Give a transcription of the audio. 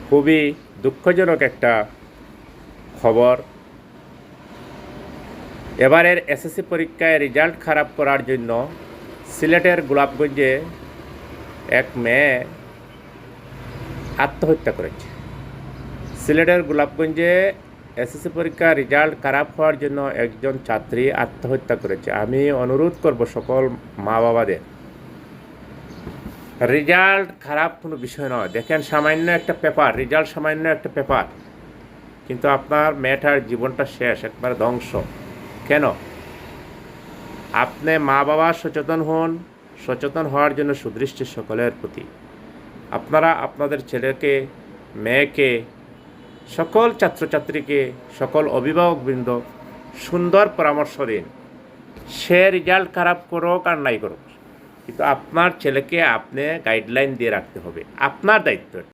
খুবই দুঃখজনক একটা খবর। এবারের এসএসসি পরীক্ষায় রেজাল্ট খারাপ করার জন্য সিলেটের গোলাপগঞ্জে এক মেয়ে আত্মহত্যা করেছে। সিলেটের গোলাপগঞ্জে এসএসসি পরীক্ষার রেজাল্ট খারাপ হওয়ার জন্য একজন ছাত্রী আত্মহত্যা করেছে। আমি অনুরোধ করব সকল মা বাবাদের, রেজাল্ট খারাপ কোনো বিষয় নয়। দেখেন, সামান্য একটা পেপার, রেজাল্ট সামান্য একটা পেপার, কিন্তু আপনার মেয়েটার জীবনটা শেষ, একবার ধ্বংস। কেন? আপনি মা বাবা সচেতন হন। সচেতন হওয়ার জন্য সুদৃষ্টি সকলের প্রতি। আপনারা আপনাদের ছেলেকে, মেয়েকে, সকল ছাত্রছাত্রীকে, সকল অভিভাবকবৃন্দ সুন্দর পরামর্শ দিন। সে রেজাল্ট খারাপ করুক আর নাই করুক, কিন্তু আপনার ছেলেকে আপনি গাইডলাইন দিয়ে রাখতে হবে, আপনার দায়িত্ব।